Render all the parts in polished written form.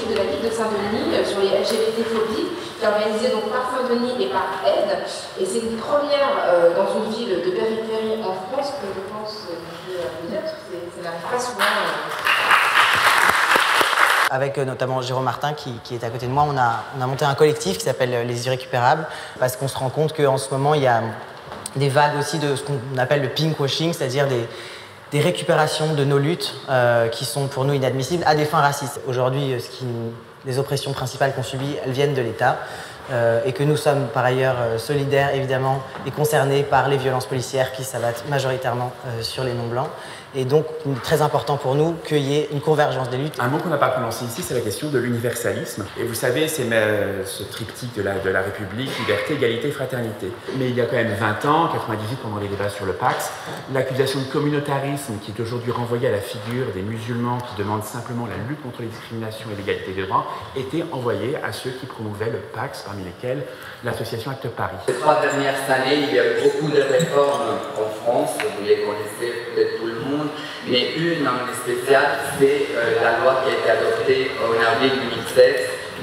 de la ville de Saint-Denis sur les LGBT-phobies, qui est organisée donc par Saint-Denis et par Aide. Et c'est une première dans une ville de périphérie en France que je pense que vous dire, parce que ça n'arrive pas souvent. Avec notamment Jérôme Martin qui est à côté de moi, on a monté un collectif qui s'appelle Les Irrécupérables, parce qu'on se rend compte qu'en ce moment, il y a des vagues aussi de ce qu'on appelle le pinkwashing, c'est-à-dire des récupérations de nos luttes qui sont pour nous inadmissibles à des fins racistes. Aujourd'hui, les oppressions principales qu'on subit, elles viennent de l'État et que nous sommes par ailleurs solidaires évidemment et concernés par les violences policières qui s'abattent majoritairement sur les non-blancs. Et donc, très important pour nous qu'il y ait une convergence des luttes. Un mot qu'on n'a pas prononcé ici, c'est la question de l'universalisme. Et vous savez, c'est ce triptyque de la République, liberté, égalité, fraternité. Mais il y a quand même 20 ans, 98 pendant les débats sur le Pax, l'accusation de communautarisme qui est aujourd'hui renvoyée à la figure des musulmans qui demandent simplement la lutte contre les discriminations et l'égalité des droits était envoyée à ceux qui promouvaient le Pax, parmi lesquels l'association Acte Paris. Ces 3 dernières années, il y a eu beaucoup de réformes en France, vous les connaissez peut-être tout le monde, mais une en spécial, c'est la loi qui a été adoptée en avril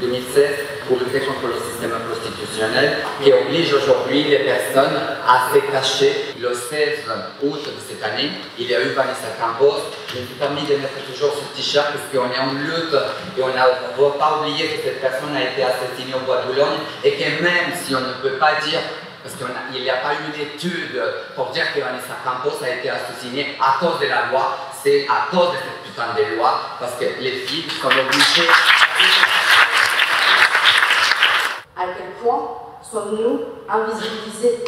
2016 pour lutter contre le système constitutionnel, qui oblige aujourd'hui les personnes à se cacher. Le 16 août de cette année, il y a eu Vanessa Campos. Je me suis permis de mettre toujours ce t-shirt parce qu'on est en lutte et on ne doit pas oublier que cette personne a été assassinée au Bois de Boulogne et que même si on ne peut pas dire, parce qu'il n'y a pas eu une étude pour dire que Vanessa Campos a été assassinée à cause de la loi, c'est à cause de cette putain de loi, parce que les filles sont obligées. À quel point sommes-nous invisibilisés?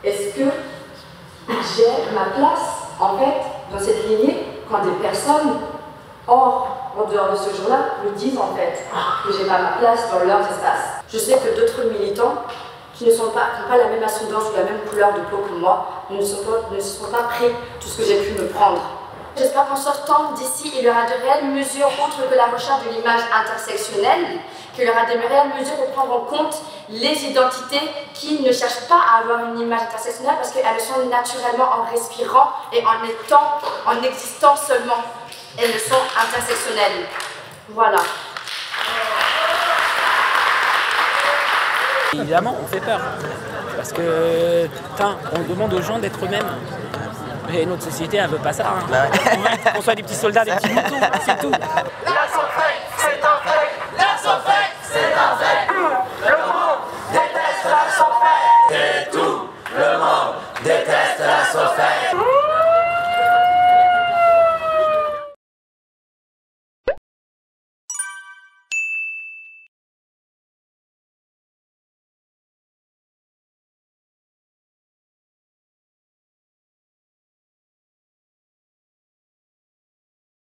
Est-ce que j'ai ma place, en fait, dans cette lignée, quand des personnes, en dehors de ce jour-là, me disent, en fait, que j'ai pas ma place dans leurs espaces? Je sais que d'autres militants, qui n'ont pas la même ascendance ou la même couleur de peau que moi, ne se sont pas pris tout ce que j'ai pu me prendre. J'espère qu'en sortant d'ici, il y aura de réelles mesures, outre que la recherche de l'image intersectionnelle, qu'il y aura de réelles mesures pour prendre en compte les identités qui ne cherchent pas à avoir une image intersectionnelle parce qu'elles le sont naturellement en respirant et en existant seulement. Elles sont intersectionnelles. Voilà. Évidemment, on fait peur. Parce que, on demande aux gens d'être eux-mêmes. Et notre société, elle veut pas ça. Hein. On veut qu'on soit des petits soldats, des petits moutons, c'est tout.